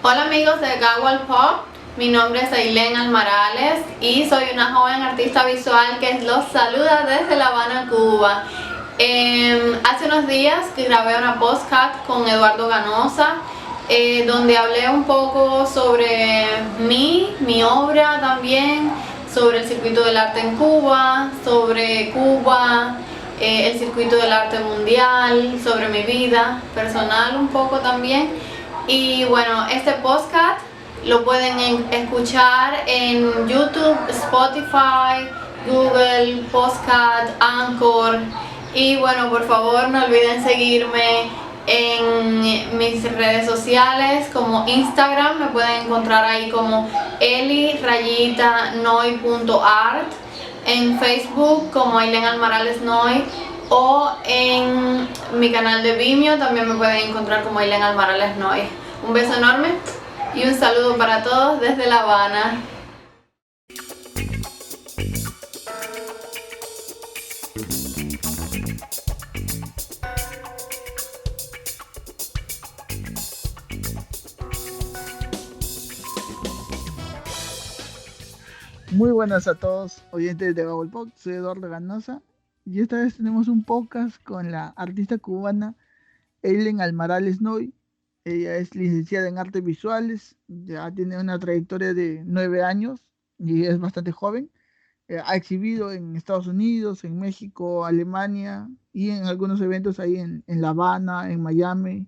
Hola amigos de Gawal Pop, mi nombre es Ailén Almarales y soy una joven artista visual que los saluda desde La Habana, Cuba. Hace unos días que grabé una podcast con Eduardo Ganosa, donde hablé un poco sobre mi obra también, sobre el circuito del arte en Cuba, sobre Cuba, el circuito del arte mundial, sobre mi vida personal un poco también. Y bueno, este podcast lo pueden escuchar en YouTube, Spotify, Google Podcast, Anchor. Y bueno, por favor no olviden seguirme en mis redes sociales como Instagram, me pueden encontrar ahí como eli_noy.art, en Facebook como Ailén Almarales Noy, o en mi canal de Vimeo también me pueden encontrar como Ailén Almarales Noy. Un beso enorme y un saludo para todos desde La Habana. Muy buenas a todos, oyentes de Gabol Pop, soy Eduardo Ganosa y esta vez tenemos un podcast con la artista cubana Eilen Almarales Noy. Ella es licenciada en artes visuales, ya tiene una trayectoria de 9 años y es bastante joven. Ha exhibido en Estados Unidos, en México, Alemania y en algunos eventos ahí en La Habana, en Miami.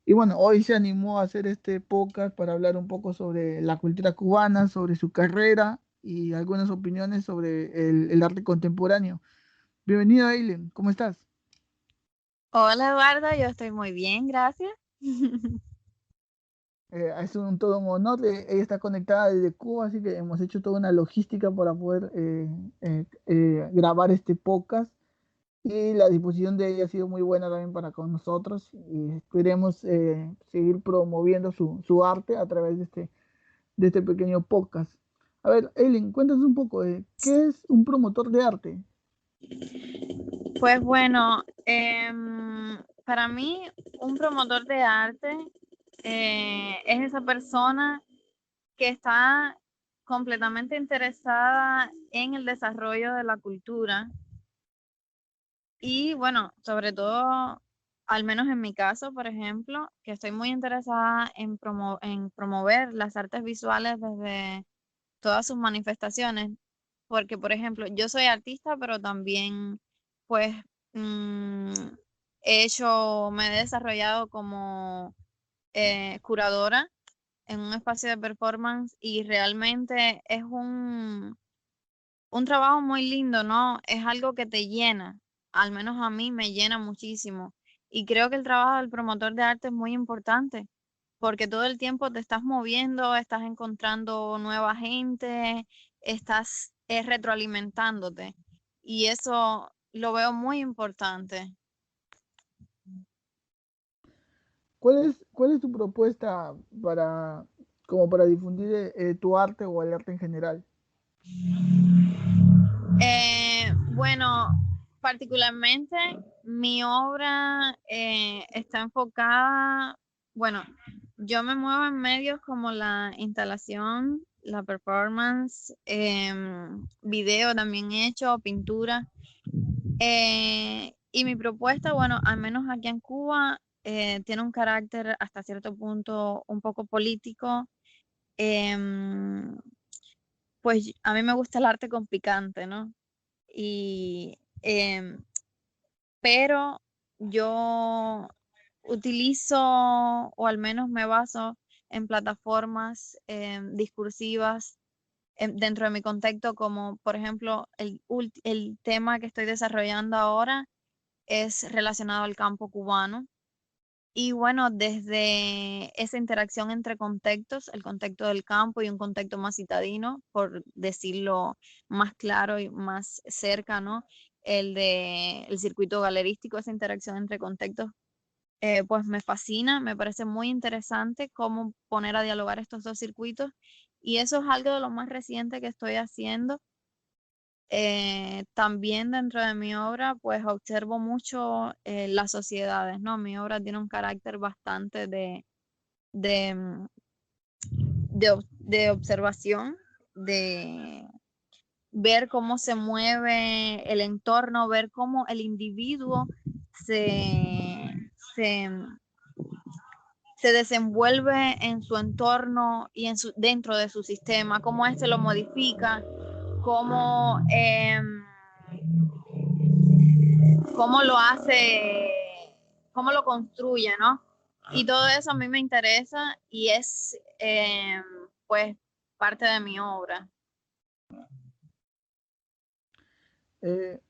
Y bueno, hoy se animó a hacer este podcast para hablar un poco sobre la cultura cubana, sobre su carrera y algunas opiniones sobre el arte contemporáneo. Bienvenida, Aileen, ¿cómo estás? Hola Eduardo, yo estoy muy bien, gracias. Es todo un honor. Ella está conectada desde Cuba, así que hemos hecho toda una logística para poder grabar este podcast. Y la disposición de ella ha sido muy buena también para con nosotros. Y queremos seguir promoviendo su arte a través de este pequeño podcast. A ver, Eileen, cuéntanos un poco, ¿qué es un promotor de arte? Pues bueno, para mí un promotor de arte es esa persona que está completamente interesada en el desarrollo de la cultura y bueno, sobre todo, al menos en mi caso, por ejemplo, que estoy muy interesada en promover las artes visuales desde todas sus manifestaciones, porque por ejemplo, yo soy artista, pero también pues mm, me he desarrollado como curadora en un espacio de performance y realmente es un trabajo muy lindo, ¿no? Es algo que te llena, al menos a mí me llena muchísimo. Y creo que el trabajo del promotor de arte es muy importante, porque todo el tiempo te estás moviendo, estás encontrando nueva gente, estás retroalimentándote. Y eso lo veo muy importante. ¿Cuál es tu propuesta para, como para difundir tu arte o el arte en general? Bueno, particularmente mi obra está enfocada, bueno, yo me muevo en medios como la instalación, la performance, video también hecho, pintura. Y mi propuesta, bueno, al menos aquí en Cuba, tiene un carácter hasta cierto punto un poco político. em, pues a mí me gusta el arte con picante, ¿no? Y, pero yo utilizo o al menos me baso en plataformas discursivas dentro de mi contexto, como por ejemplo el tema que estoy desarrollando ahora es relacionado al campo cubano. Y bueno, desde esa interacción entre contextos, el contexto del campo y un contexto más citadino, por decirlo más claro y más cerca, ¿no? El circuito galerístico, esa interacción entre contextos, pues me fascina, me parece muy interesante cómo poner a dialogar estos dos circuitos. Y eso es algo de lo más reciente que estoy haciendo. También dentro de mi obra, pues observo mucho las sociedades, ¿no? Mi obra tiene un carácter bastante de, de observación, de ver cómo se mueve el entorno, ver cómo el individuo se, se desenvuelve en su entorno y dentro de su sistema, cómo éste lo modifica, cómo, cómo lo hace, cómo lo construye, ¿no? Y todo eso a mí me interesa y es pues parte de mi obra. Eh,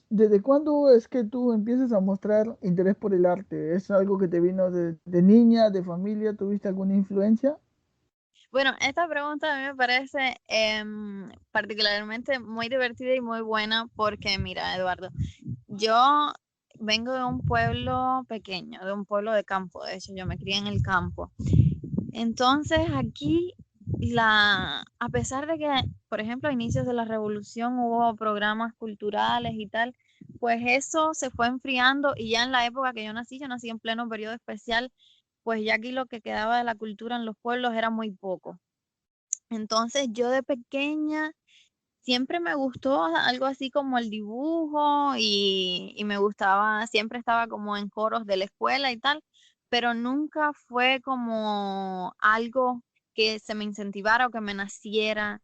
¿Desde cuándo es que tú empiezas a mostrar interés por el arte? ¿Es algo que te vino de niña, de familia? ¿Tuviste alguna influencia? Bueno, esta pregunta a mí me parece particularmente muy divertida y muy buena porque, mira, Eduardo, yo vengo de un pueblo pequeño, de un pueblo de campo, de hecho, yo me crié en el campo. Entonces, aquí, a pesar de que, por ejemplo, a inicios de la revolución hubo programas culturales y tal, pues eso se fue enfriando y ya en la época que yo nací en pleno periodo especial, pues ya aquí lo que quedaba de la cultura en los pueblos era muy poco. Entonces yo de pequeña siempre me gustó algo así como el dibujo y me gustaba, siempre estaba como en coros de la escuela y tal, pero nunca fue como algo que se me incentivara o que me naciera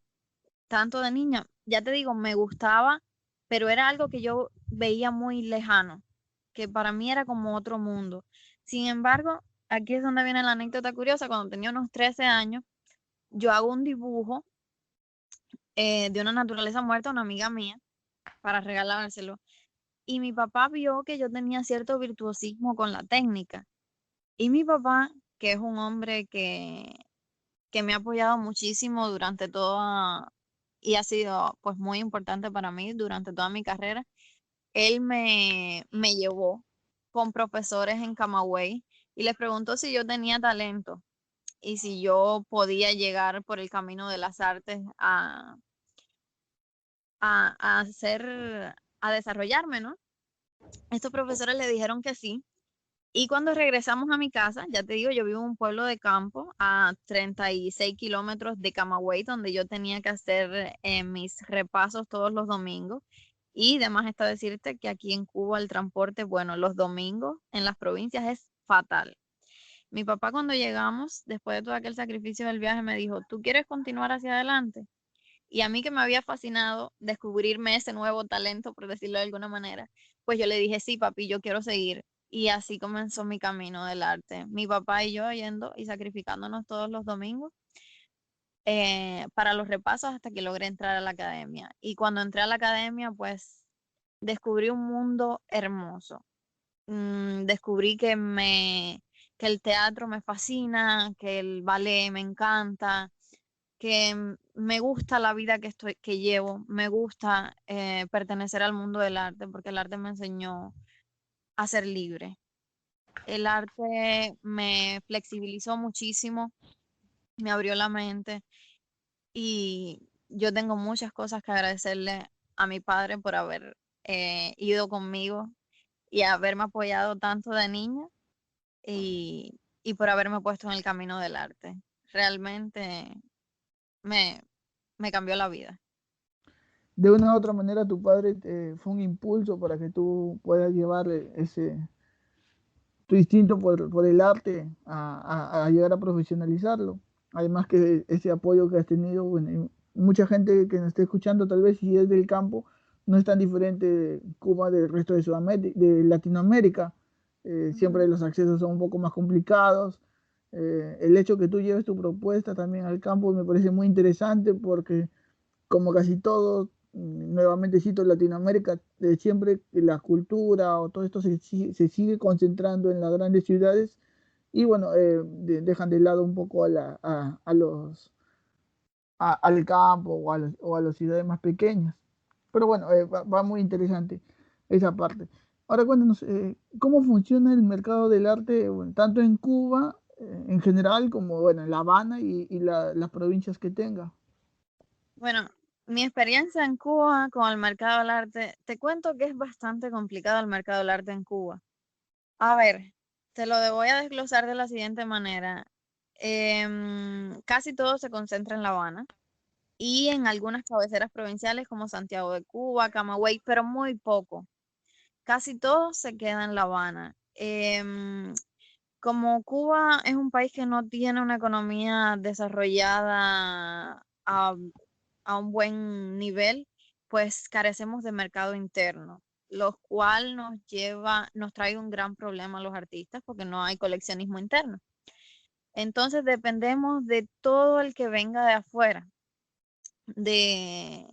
tanto de niña. Ya te digo, me gustaba, pero era algo que yo veía muy lejano, que para mí era como otro mundo. Sin embargo, aquí es donde viene la anécdota curiosa, cuando tenía unos 13 años, yo hago un dibujo de una naturaleza muerta a una amiga mía para regalárselo. Y mi papá vio que yo tenía cierto virtuosismo con la técnica. Y mi papá, que es un hombre que me ha apoyado muchísimo durante toda, y ha sido pues muy importante para mí durante toda mi carrera, él me llevó con profesores en Camagüey y les preguntó si yo tenía talento y si yo podía llegar por el camino de las artes a hacer, a desarrollarme, ¿no? Estos profesores le dijeron que sí. Y cuando regresamos a mi casa, ya te digo, yo vivo en un pueblo de campo a 36 kilómetros de Camagüey, donde yo tenía que hacer mis repasos todos los domingos. Y además está decirte que aquí en Cuba el transporte, bueno, los domingos en las provincias es fatal. Mi papá cuando llegamos, después de todo aquel sacrificio del viaje, me dijo, ¿tú quieres continuar hacia adelante? Y a mí que me había fascinado descubrirme ese nuevo talento, por decirlo de alguna manera, pues yo le dije, sí, papi, yo quiero seguir. Y así comenzó mi camino del arte. Mi papá y yo yendo y sacrificándonos todos los domingos para los repasos hasta que logré entrar a la academia. Y cuando entré a la academia, pues descubrí un mundo hermoso. Descubrí que el teatro me fascina, que el ballet me encanta, que me gusta la vida que llevo, me gusta pertenecer al mundo del arte, porque el arte me enseñó a ser libre. El arte me flexibilizó muchísimo, me abrió la mente y yo tengo muchas cosas que agradecerle a mi padre por haber ido conmigo y haberme apoyado tanto de niña y por haberme puesto en el camino del arte. Realmente me, me cambió la vida. De una u otra manera, tu padre fue un impulso para que tú puedas llevar tu instinto por el arte a llegar a profesionalizarlo. Además que ese apoyo que has tenido, bueno, y mucha gente que nos esté escuchando, tal vez si es del campo, no es tan diferente de Cuba del resto de Sudamérica, de Latinoamérica. Siempre los accesos son un poco más complicados. El hecho que tú lleves tu propuesta también al campo me parece muy interesante porque como casi todo, nuevamente cito Latinoamérica, siempre la cultura o todo esto se sigue concentrando en las grandes ciudades y bueno, dejan de lado un poco al campo o a las ciudades más pequeñas. Pero bueno, va muy interesante esa parte. Ahora cuéntanos, ¿cómo funciona el mercado del arte, bueno, tanto en Cuba en general como bueno, en La Habana y las provincias que tenga? Bueno, mi experiencia en Cuba con el mercado del arte, te cuento que es bastante complicado el mercado del arte en Cuba. A ver, te lo voy a desglosar de la siguiente manera. casi todo se concentra en La Habana y en algunas cabeceras provinciales como Santiago de Cuba, Camagüey, pero muy poco. Casi todo se queda en La Habana. Como Cuba es un país que no tiene una economía desarrollada a un buen nivel, pues carecemos de mercado interno, lo cual nos trae un gran problema a los artistas porque no hay coleccionismo interno. Entonces dependemos de todo el que venga de afuera, de,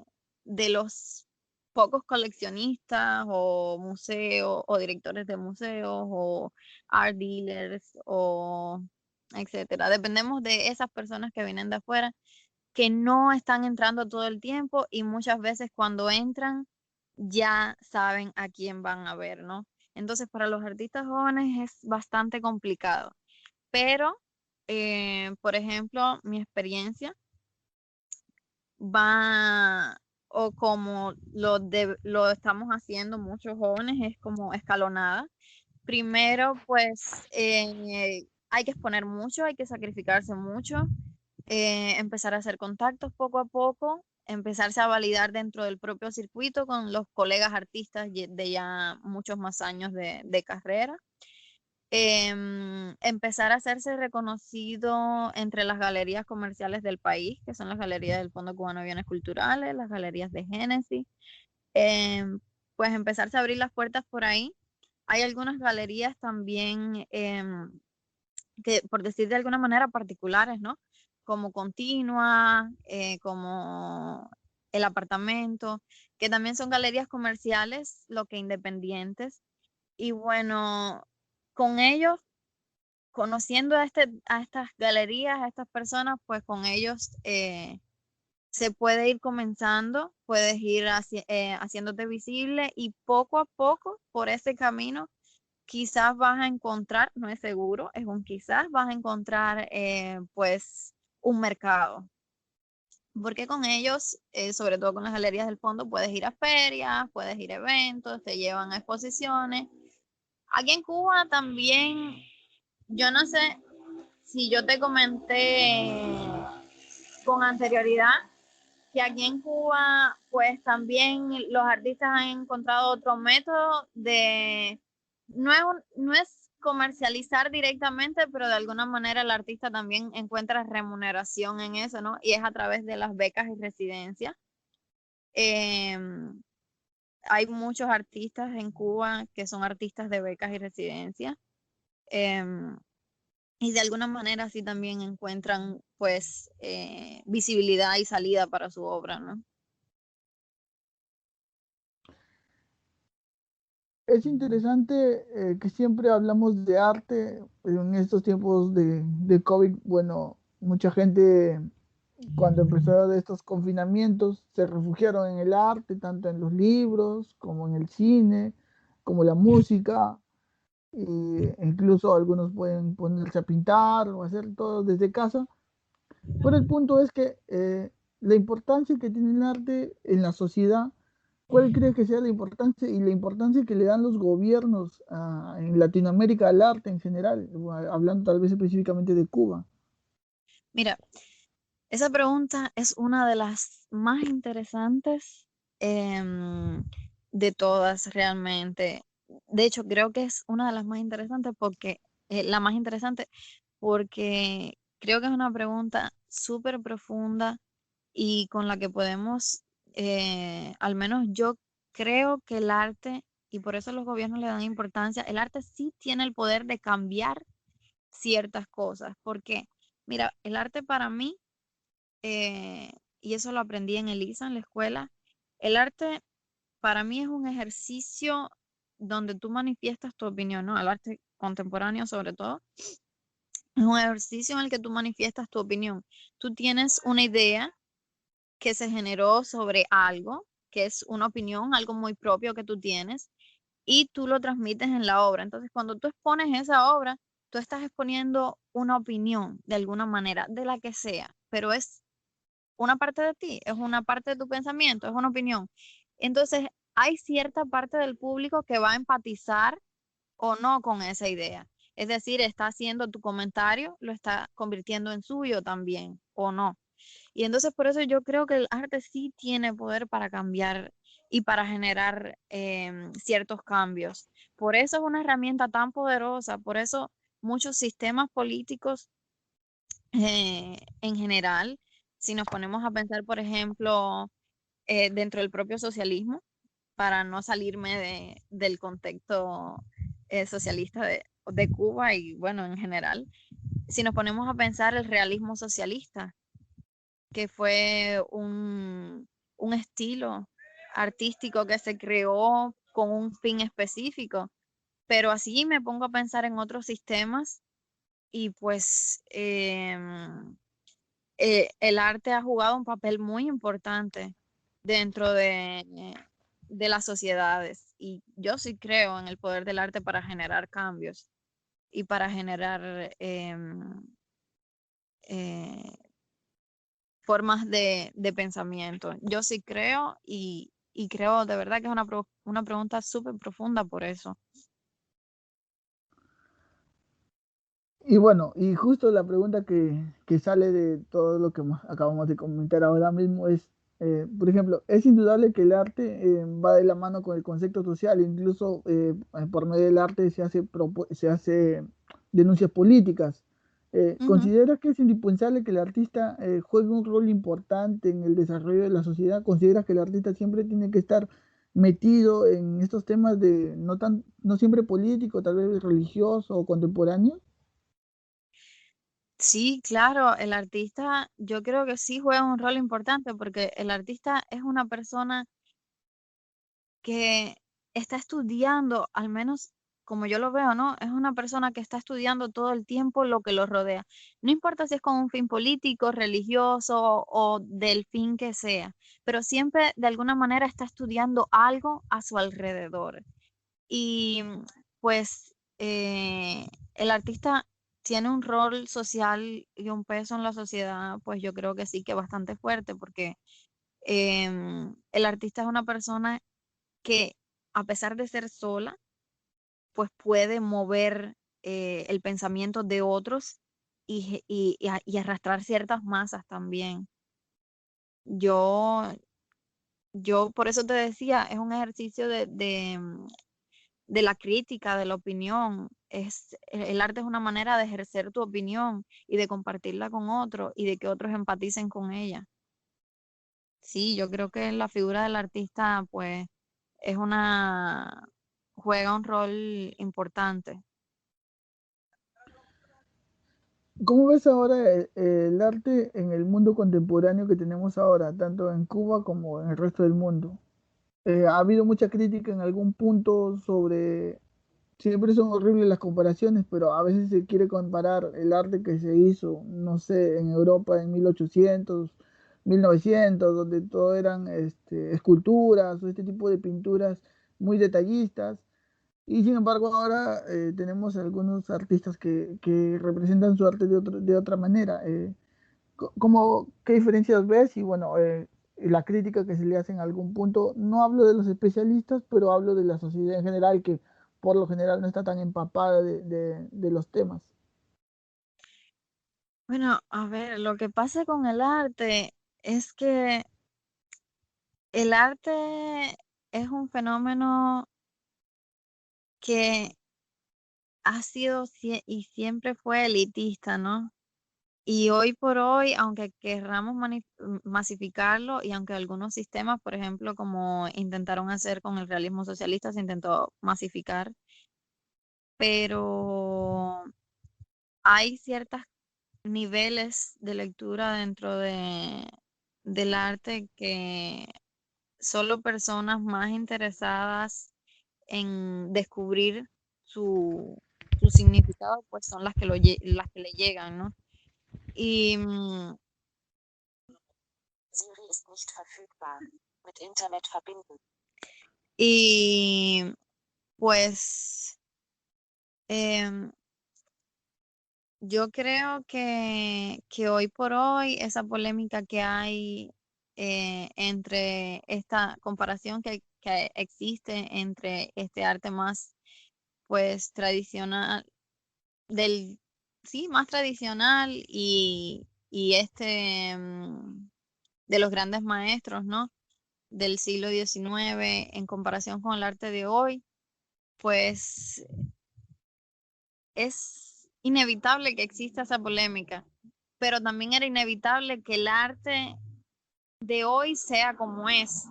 de los pocos coleccionistas o museos o directores de museos o art dealers o etcétera. Dependemos de esas personas que vienen de afuera que no están entrando todo el tiempo y muchas veces cuando entran ya saben a quién van a ver, ¿no? Entonces para los artistas jóvenes es bastante complicado. Pero, por ejemplo, mi experiencia va, o como lo estamos haciendo muchos jóvenes, es como escalonada. Primero, pues hay que exponer mucho, hay que sacrificarse mucho, empezar a hacer contactos poco a poco, empezarse a validar dentro del propio circuito con los colegas artistas de ya muchos más años de carrera. Empezar a hacerse reconocido entre las galerías comerciales del país, que son las galerías del Fondo Cubano de Bienes Culturales, las galerías de Génesis, pues empezarse a abrir las puertas por ahí. Hay algunas galerías también que, por decir de alguna manera, particulares, ¿no? Como Continua, como El Apartamento, que también son galerías comerciales, lo que independientes. Y bueno, con ellos, conociendo a estas galerías, a estas personas, pues con ellos se puede ir comenzando, puedes ir haciéndote visible y poco a poco por ese camino quizás vas a encontrar, no es seguro, es un quizás, vas a encontrar pues un mercado. Porque con ellos, sobre todo con las galerías del fondo, puedes ir a ferias, puedes ir a eventos, te llevan a exposiciones. Aquí en Cuba también, yo no sé si yo te comenté con anterioridad que aquí en Cuba, pues también los artistas han encontrado otro método de, no es comercializar directamente, pero de alguna manera el artista también encuentra remuneración en eso, ¿no? Y es a través de las becas y residencias. Hay muchos artistas en Cuba que son artistas de becas y residencias. Y de alguna manera así también encuentran pues visibilidad y salida para su obra, ¿no? Es interesante que siempre hablamos de arte en estos tiempos de COVID. Bueno, mucha gente cuando empezó de estos confinamientos se refugiaron en el arte, tanto en los libros como en el cine, como la música. Incluso algunos pueden ponerse a pintar o hacer todo desde casa. Pero el punto es que la importancia que tiene el arte en la sociedad, ¿cuál crees que sea la importancia y la importancia que le dan los gobiernos en Latinoamérica al arte en general? Hablando tal vez específicamente de Cuba. Mira, esa pregunta es una de las más interesantes de todas realmente. De hecho, creo que es una de las más interesantes porque, la más interesante porque creo que es una pregunta súper profunda y con la que podemos, al menos yo creo que el arte, y por eso los gobiernos le dan importancia, el arte sí tiene el poder de cambiar ciertas cosas. Porque, mira, el arte para mí, y eso lo aprendí en Elisa, en la escuela, el arte para mí es un ejercicio donde tú manifiestas tu opinión, ¿no? El arte contemporáneo sobre todo. Es un ejercicio en el que tú manifiestas tu opinión. Tú tienes una idea que se generó sobre algo, que es una opinión, algo muy propio que tú tienes, y tú lo transmites en la obra. Entonces, cuando tú expones esa obra, tú estás exponiendo una opinión de alguna manera, de la que sea, pero es una parte de ti, es una parte de tu pensamiento, es una opinión. Entonces, hay cierta parte del público que va a empatizar o no con esa idea. Es decir, está haciendo tu comentario, lo está convirtiendo en suyo también, ¿o no? Y entonces por eso yo creo que el arte sí tiene poder para cambiar y para generar ciertos cambios. Por eso es una herramienta tan poderosa, por eso muchos sistemas políticos en general, si nos ponemos a pensar, por ejemplo, dentro del propio socialismo, para no salirme del contexto socialista de Cuba y bueno, en general, si nos ponemos a pensar el realismo socialista, que fue un estilo artístico que se creó con un fin específico, pero así me pongo a pensar en otros sistemas y pues el arte ha jugado un papel muy importante dentro de las sociedades y yo sí creo en el poder del arte para generar cambios y para generar eh, formas de pensamiento. Yo sí creo y creo de verdad que es una pregunta súper profunda por eso. Y bueno, y justo la pregunta que sale de todo lo que acabamos de comentar ahora mismo es, por ejemplo, es indudable que el arte va de la mano con el concepto social, incluso por medio del arte se hace denuncias políticas. Ujú. ¿Consideras que es indispensable que el artista juegue un rol importante en el desarrollo de la sociedad? ¿Consideras que el artista siempre tiene que estar metido en estos temas de no siempre político, tal vez religioso o contemporáneo? Sí, claro, el artista yo creo que sí juega un rol importante porque el artista es una persona que está estudiando, al menos como yo lo veo, ¿no? Es una persona que está estudiando todo el tiempo lo que lo rodea. No importa si es con un fin político, religioso o del fin que sea, pero siempre de alguna manera está estudiando algo a su alrededor. Y pues el artista tiene un rol social y un peso en la sociedad, pues yo creo que sí que bastante fuerte, porque el artista es una persona que a pesar de ser sola, pues puede mover el pensamiento de otros y arrastrar ciertas masas también. Yo, yo por eso te decía, es un ejercicio de la crítica, de la opinión. El arte es una manera de ejercer tu opinión y de compartirla con otros y de que otros empaticen con ella. Sí, yo creo que la figura del artista, pues, es juega un rol importante. ¿Cómo ves ahora el arte en el mundo contemporáneo que tenemos ahora, tanto en Cuba como en el resto del mundo? Ha habido mucha crítica en algún punto sobre, siempre son horribles las comparaciones, pero a veces se quiere comparar el arte que se hizo, no sé, en Europa en 1800, 1900, donde todo eran esculturas o este tipo de pinturas muy detallistas. Y sin embargo ahora tenemos algunos artistas que representan su arte de otra manera. ¿Qué diferencias ves? Y bueno, la crítica que se le hace en algún punto, no hablo de los especialistas, pero hablo de la sociedad en general, que por lo general no está tan empapada de los temas. Bueno, a ver, lo que pasa con el arte es que el arte es un fenómeno que ha sido y siempre fue elitista, ¿no? Y hoy por hoy, aunque querramos masificarlo y aunque algunos sistemas, por ejemplo, como intentaron hacer con el realismo socialista, se intentó masificar, pero hay ciertos niveles de lectura dentro del arte que solo personas más interesadas en descubrir su significado, pues son las que le llegan, ¿no? Y Siri ist nicht verfügbar. Mit Internet verbinden. Y pues em, yo creo que hoy por hoy esa polémica que hay entre esta comparación que existe entre este arte más pues tradicional sí, más tradicional y de los grandes maestros, ¿no? Del siglo XIX en comparación con el arte de hoy, pues es inevitable que exista esa polémica, pero también era inevitable que el arte de hoy sea como es,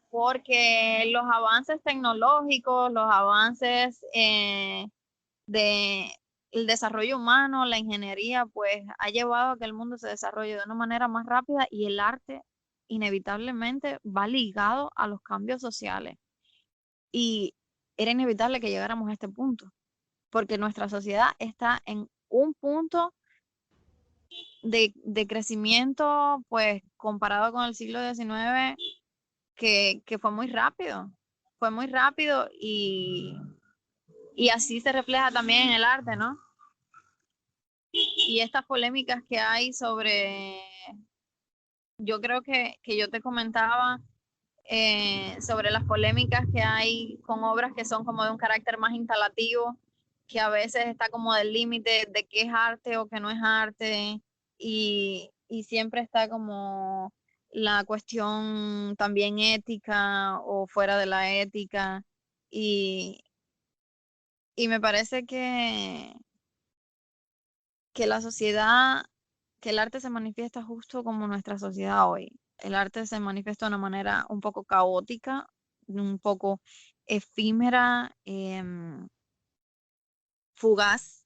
porque los avances tecnológicos, los avances de el desarrollo humano, la ingeniería, pues ha llevado a que el mundo se desarrolle de una manera más rápida y el arte inevitablemente va ligado a los cambios sociales. Y era inevitable que llegáramos a este punto, porque nuestra sociedad está en un punto de crecimiento, pues comparado con el siglo XIX, que fue muy rápido y así se refleja también en el arte, ¿no? Y estas polémicas que hay sobre, yo creo que yo te comentaba sobre las polémicas que hay con obras que son como de un carácter más instalativo, que a veces está como del límite de qué es arte o qué no es arte, y siempre está como la cuestión también ética o fuera de la ética, y, y me parece que la sociedad, que el arte se manifiesta justo como nuestra sociedad hoy. El arte se manifiesta de una manera un poco caótica, un poco efímera, fugaz,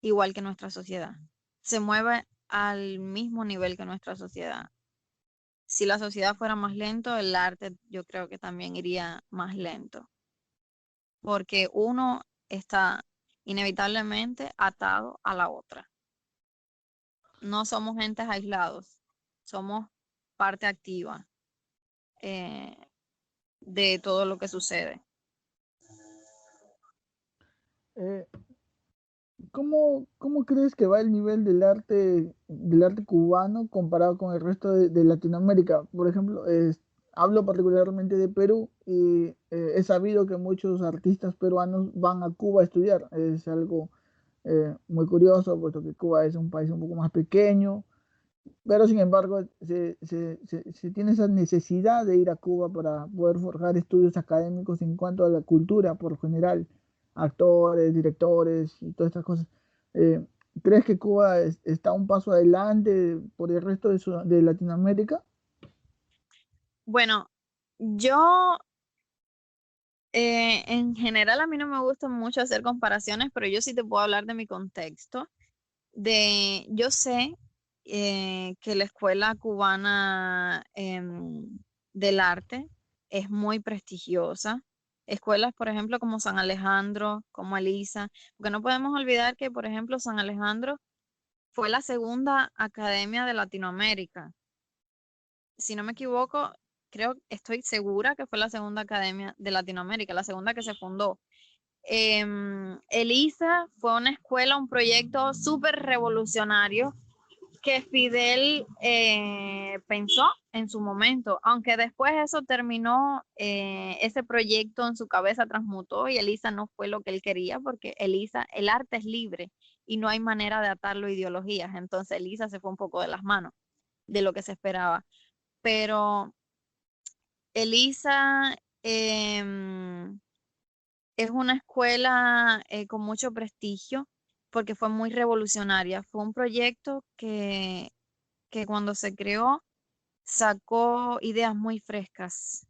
igual que nuestra sociedad. Se mueve al mismo nivel que nuestra sociedad. Si la sociedad fuera más lento, el arte yo creo que también iría más lento, porque uno está inevitablemente atado a la otra. No somos entes aislados, somos parte activa eh, de todo lo que sucede. Eh, ¿cómo crees que va el nivel del arte cubano comparado con el resto de Latinoamérica? Por ejemplo, hablo particularmente de Perú y he sabido que muchos artistas peruanos van a Cuba a estudiar. Es algo muy curioso, puesto que Cuba es un país un poco más pequeño, pero sin embargo se tiene esa necesidad de ir a Cuba para poder forjar estudios académicos en cuanto a la cultura por lo general, actores, directores y todas estas cosas. Eh, ¿Crees que Cuba está un paso adelante por el resto de Latinoamérica? Bueno, yo en general a mí no me gusta mucho hacer comparaciones, pero yo sí te puedo hablar de mi contexto. Yo sé que la Escuela Cubana del Arte es muy prestigiosa. Escuelas, por ejemplo, como San Alejandro, como Elisa, porque no podemos olvidar que, por ejemplo, San Alejandro fue la segunda academia de Latinoamérica. Si no me equivoco, estoy segura que fue la segunda academia de Latinoamérica, la segunda que se fundó. Elisa fue una escuela, un proyecto súper revolucionario que Fidel pensó en su momento, aunque después eso terminó, ese proyecto en su cabeza transmutó y Elisa no fue lo que él quería, porque Elisa, el arte es libre y no hay manera de atarlo a ideologías, entonces Elisa se fue un poco de las manos de lo que se esperaba. Pero Elisa es una escuela con mucho prestigio porque fue muy revolucionaria. Fue un proyecto que cuando se creó sacó ideas muy frescas.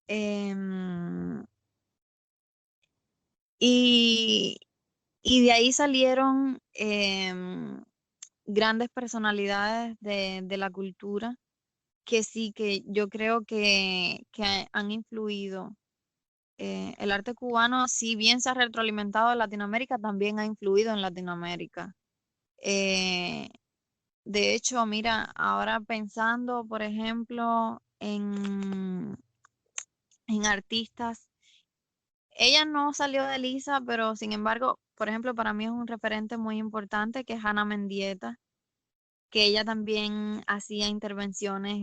Em, y, y de ahí salieron grandes personalidades de la cultura que sí, que yo creo que han influido. El arte cubano, si bien se ha retroalimentado en Latinoamérica, también ha influido en Latinoamérica. Eh, de hecho, mira, ahora pensando, por ejemplo, en artistas, ella no salió de Lisa, pero sin embargo, por ejemplo, para mí es un referente muy importante que es Ana Mendieta, que ella también hacía intervenciones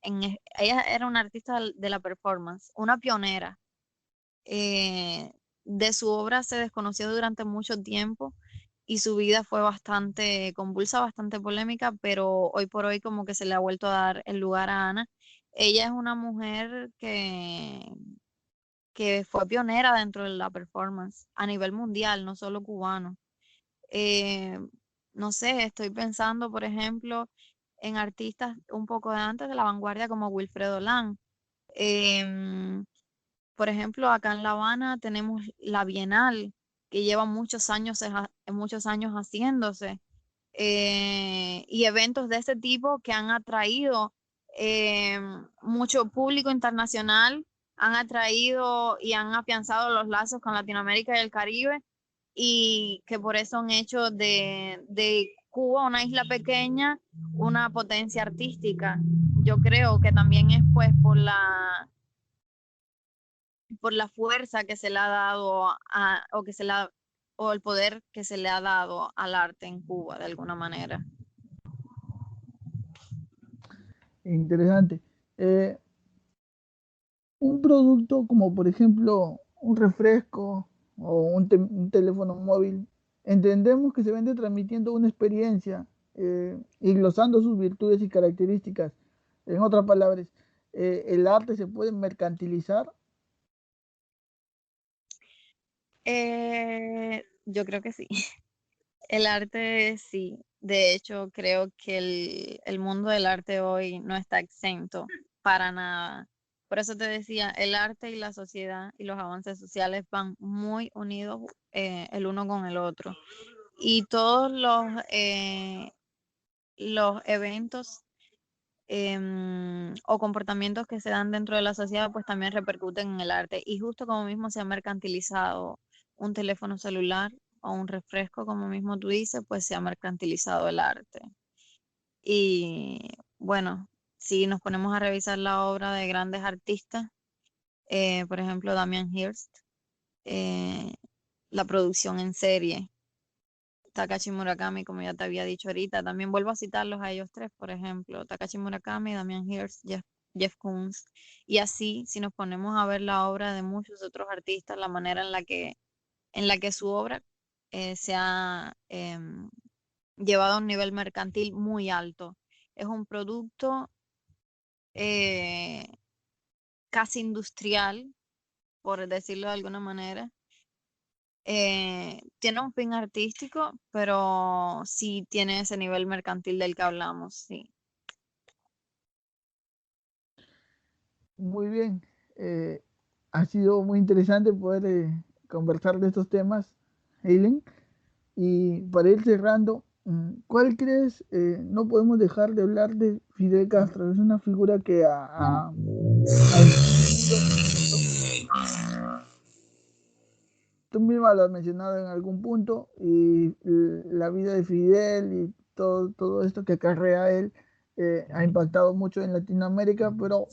ella era una artista de la performance, una pionera. de su obra se desconoció durante mucho tiempo y su vida fue bastante convulsa, bastante polémica, pero hoy por hoy como que se le ha vuelto a dar el lugar a Ana. Ella es una mujer que fue pionera dentro de la performance a nivel mundial, no solo cubano. Eh, no sé, estoy pensando, por ejemplo, en artistas un poco de antes de la vanguardia como Wilfredo Lang. Em, por ejemplo, acá en La Habana tenemos la Bienal, que lleva muchos años haciéndose, y eventos de ese tipo que han atraído mucho público internacional, han atraído y han afianzado los lazos con Latinoamérica y el Caribe, y que por eso han hecho de Cuba, una isla pequeña, una potencia artística. Yo creo que también es pues por la fuerza que se le ha dado o el poder que se le ha dado al arte en Cuba de alguna manera. Interesante. Eh, un producto como por ejemplo un refresco o un teléfono móvil, entendemos que se vende transmitiendo una experiencia y glosando sus virtudes y características. En otras palabras, el arte se puede mercantilizar. Yo creo que sí. El arte sí. De hecho, creo que el mundo del arte hoy no está exento para nada. Por eso te decía, el arte y la sociedad y los avances sociales van muy unidos el uno con el otro. Y todos los eventos o comportamientos que se dan dentro de la sociedad, pues también repercuten en el arte. Y justo como mismo se ha mercantilizado un teléfono celular o un refresco, como mismo tú dices, pues se ha mercantilizado el arte. Y bueno, si nos ponemos a revisar la obra de grandes artistas, por ejemplo, Damien Hirst, eh, la producción en serie, Takashi Murakami, como ya te había dicho ahorita, también vuelvo a citarlos a ellos tres, por ejemplo, Takashi Murakami, Damien Hirst, Jeff Koons, y así, si nos ponemos a ver la obra de muchos otros artistas, la manera en la que su obra se ha llevado a un nivel mercantil muy alto. Es un producto eh, casi industrial, por decirlo de alguna manera. Tiene un fin artístico, pero sí tiene ese nivel mercantil del que hablamos, sí. Muy bien. Eh, ha sido muy interesante poder conversar de estos temas, Eileen. Y para ir cerrando, ¿cuál crees? No podemos dejar de hablar de Fidel Castro. Es una figura que ha influido. Tú misma lo has mencionado en algún punto, y la vida de Fidel y todo esto que acarrea él ha impactado mucho en Latinoamérica, pero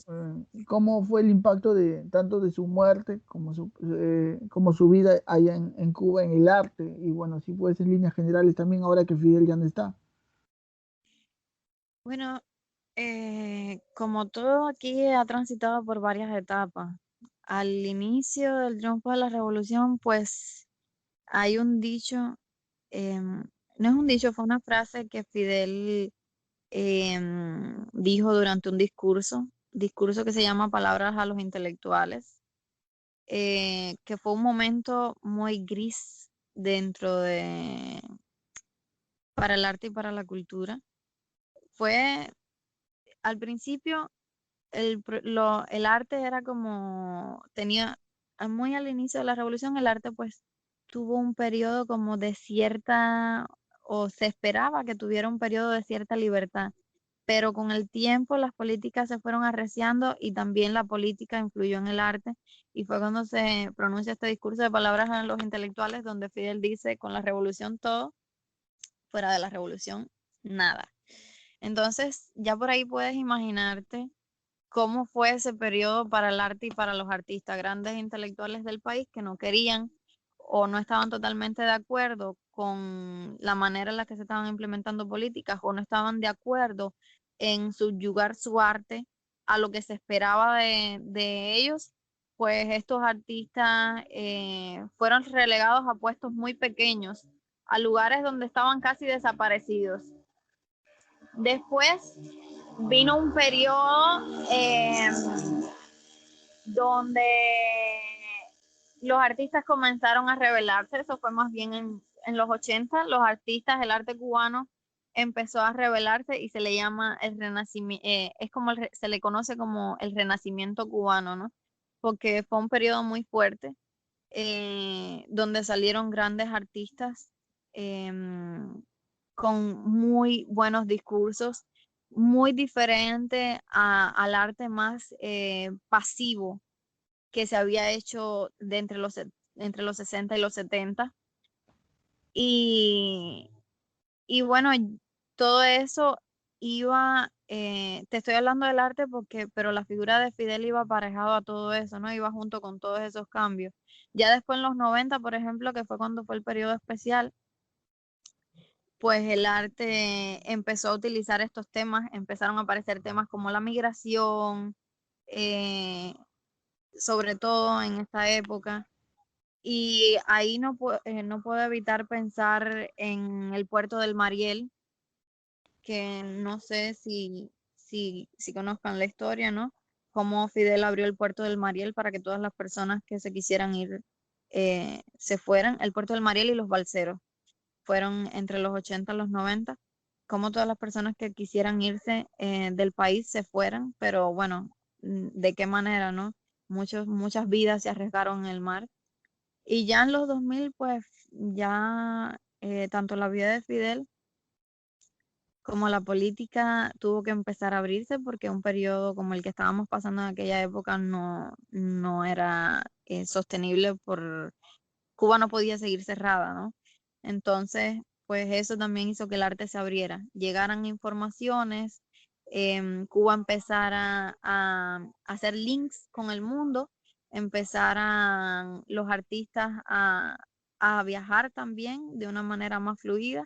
¿cómo fue el impacto de tanto de su muerte como su vida allá en Cuba en el arte? Y bueno, si puedes en líneas generales también ahora que Fidel ya no está. Bueno, como todo aquí ha transitado por varias etapas. Al inicio del triunfo de la revolución, pues hay un dicho, no es un dicho, fue una frase que Fidel dijo durante un discurso que se llama Palabras a los intelectuales, que fue un momento muy gris para el arte y para la cultura. Fue al principio el arte era como, muy al inicio de la revolución, el arte pues tuvo un periodo como de cierta, o se esperaba que tuviera un periodo de cierta libertad, pero con el tiempo las políticas se fueron arreciando y también la política influyó en el arte, y fue cuando se pronuncia este discurso de palabras a los intelectuales, donde Fidel dice: con la revolución todo, fuera de la revolución nada. Entonces, ya por ahí puedes imaginarte cómo fue ese periodo para el arte y para los artistas, grandes intelectuales del país que no querían o no estaban totalmente de acuerdo con la manera en la que se estaban implementando políticas, o no estaban de acuerdo en subyugar su arte a lo que se esperaba de ellos, pues estos artistas fueron relegados a puestos muy pequeños, a lugares donde estaban casi desaparecidos. Después vino un periodo donde los artistas comenzaron a rebelarse. Eso fue más bien en los 80. Los artistas, el arte cubano empezó a rebelarse y se le llama el renacimiento, es como se le conoce como el renacimiento cubano, ¿no? Porque fue un periodo muy fuerte donde salieron grandes artistas con muy buenos discursos, muy diferente al arte más pasivo que se había hecho entre los 60 y los 70. Y bueno, todo eso iba, te estoy hablando del arte pero la figura de Fidel iba aparejado a todo eso, ¿no? Iba junto con todos esos cambios. Ya después en los 90, por ejemplo, que fue cuando fue el periodo especial, pues el arte empezó a utilizar estos temas, empezaron a aparecer temas como la migración, sobre todo en esta época. Y ahí no puedo evitar pensar en el puerto del Mariel, que no sé si conozcan la historia, ¿no? Cómo Fidel abrió el puerto del Mariel para que todas las personas que se quisieran ir se fueran. El puerto del Mariel y los balseros fueron entre los 80 y los 90, como todas las personas que quisieran irse del país se fueran, pero bueno, ¿de qué manera, no? Muchas vidas se arriesgaron en el mar. Y ya en los 2000, pues ya tanto la vida de Fidel como la política tuvo que empezar a abrirse porque un periodo como el que estábamos pasando en aquella época no era sostenible. Cuba no podía seguir cerrada, ¿no? Entonces, pues eso también hizo que el arte se abriera, llegaran informaciones, Cuba empezara a hacer links con el mundo, empezaran los artistas a viajar también de una manera más fluida.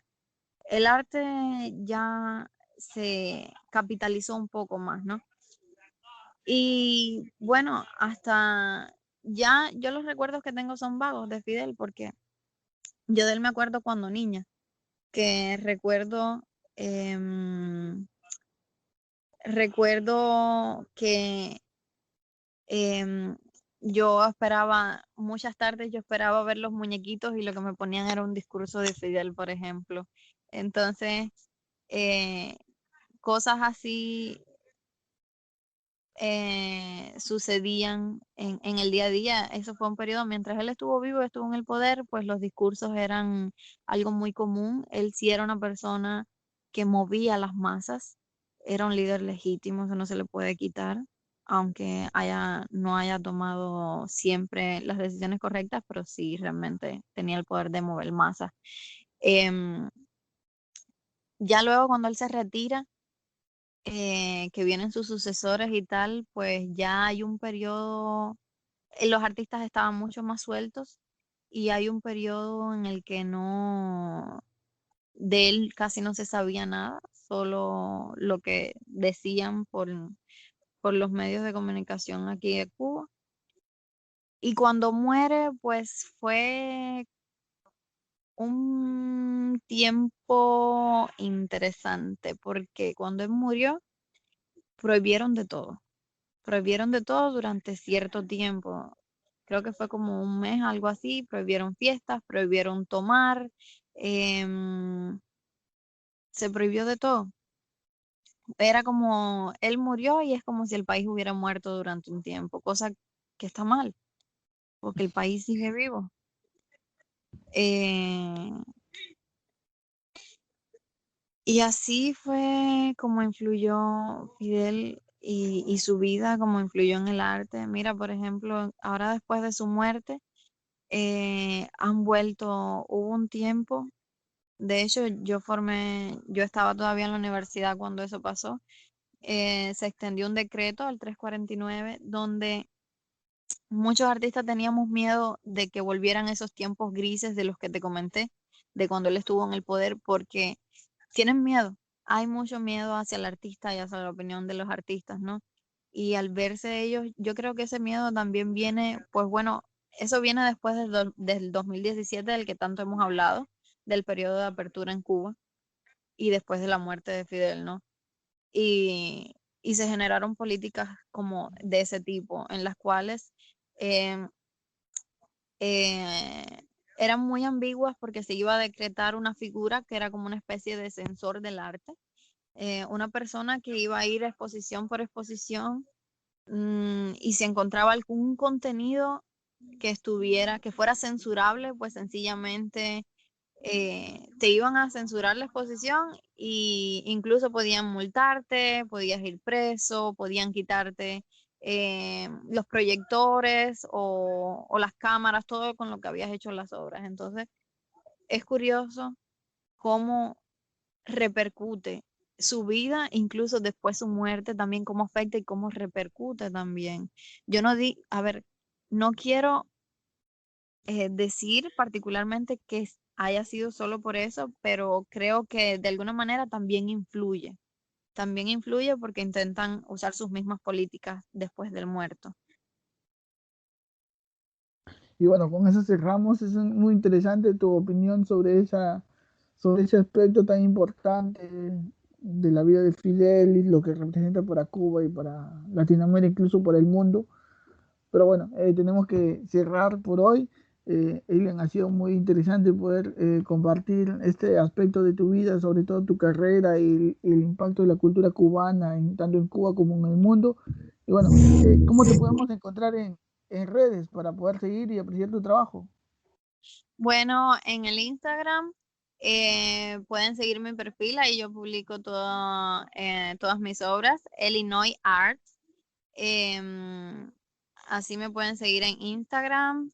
El arte ya se capitalizó un poco más, ¿no? Y bueno, hasta ya yo los recuerdos que tengo son vagos de Fidel, porque yo de él me acuerdo cuando niña, que recuerdo que yo esperaba, muchas tardes yo esperaba ver los muñequitos y lo que me ponían era un discurso de Fidel, por ejemplo. Entonces, eh, cosas así sucedían en el día a día. Eso fue un periodo, mientras él estuvo vivo, estuvo en el poder, pues los discursos eran algo muy común. Él sí era una persona que movía las masas, era un líder legítimo, eso no se le puede quitar, aunque no haya tomado siempre las decisiones correctas, pero sí realmente tenía el poder de mover masas. Ya luego cuando él se retira, que vienen sus sucesores y tal, pues ya hay un periodo, los artistas estaban mucho más sueltos y hay un periodo en el que de él casi no se sabía nada, solo lo que decían por los medios de comunicación aquí de Cuba. Y cuando muere, pues fue un tiempo interesante, porque cuando él murió, prohibieron de todo. Prohibieron de todo durante cierto tiempo. Creo que fue como un mes, algo así. Prohibieron fiestas, prohibieron tomar, se prohibió de todo. Era como, él murió y es como si el país hubiera muerto durante un tiempo, cosa que está mal, porque el país sigue vivo. Eh, y así fue como influyó Fidel y su vida, como influyó en el arte. Mira, por ejemplo, ahora después de su muerte, han vuelto, hubo un tiempo, de hecho yo estaba todavía en la universidad cuando eso pasó, se extendió un decreto al 349 donde muchos artistas teníamos miedo de que volvieran esos tiempos grises de los que te comenté, de cuando él estuvo en el poder, porque tienen miedo, hay mucho miedo hacia el artista y hacia la opinión de los artistas, ¿no? y al verse ellos, yo creo que ese miedo también viene, pues bueno, eso viene después del 2017 del que tanto hemos hablado, del periodo de apertura en Cuba y después de la muerte de Fidel, ¿no? Y se generaron políticas como de ese tipo, en las cuales em, eran muy ambiguas porque se iba a decretar una figura que era como una especie de censor del arte, una persona que iba a ir exposición por exposición, y si encontraba algún contenido que fuera censurable, pues sencillamente te iban a censurar la exposición y incluso podían multarte, podías ir preso, podían quitarte los proyectores o las cámaras, todo con lo que habías hecho en las obras. Entonces, es curioso cómo repercute su vida, incluso después su muerte, también cómo afecta y cómo repercute también. Yo no a ver, no quiero decir particularmente que haya sido solo por eso, pero creo que de alguna manera también influye. También influye porque intentan usar sus mismas políticas después del muerto. Y bueno, con eso cerramos. Es muy interesante tu opinión sobre ese aspecto tan importante de la vida de Fidel y lo que representa para Cuba y para Latinoamérica, incluso para el mundo. Pero bueno, tenemos que cerrar por hoy. Elian, ha sido muy interesante poder compartir este aspecto de tu vida, sobre todo tu carrera y el impacto de la cultura cubana, tanto en Cuba como en el mundo. Y bueno, ¿cómo te podemos encontrar en redes para poder seguir y apreciar tu trabajo? Bueno, en el Instagram pueden seguir mi perfil, ahí yo publico todas mis obras, Illinois Arts. Em, Así me pueden seguir en Instagram.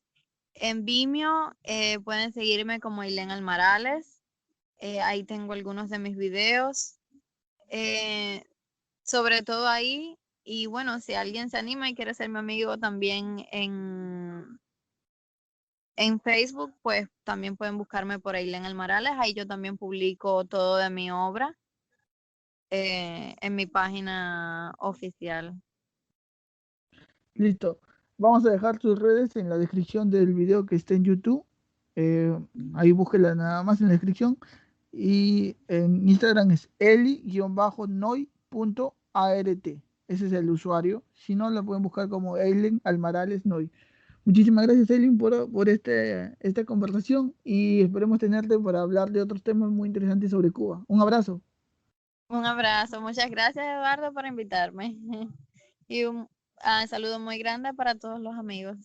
En Vimeo pueden seguirme como Ilén Almarales. Ahí tengo algunos de mis videos. eh, Sobre todo ahí. Y bueno, si alguien se anima y quiere ser mi amigo también en Facebook, pues también pueden buscarme por Ailén Almarales. Ahí yo también publico todo de mi obra en mi página oficial. Listo. Vamos a dejar tus redes en la descripción del video que está en YouTube. Eh, Ahí búsquela nada más en la descripción. Y en Instagram es eli-noi.art. Ese es el usuario. Si no, la pueden buscar como Eileen Almarales Noi. Muchísimas gracias, Eileen, por esta conversación y esperemos tenerte para hablar de otros temas muy interesantes sobre Cuba. Un abrazo. Un abrazo. Muchas gracias, Eduardo, por invitarme. Y un saludo muy grande para todos los amigos.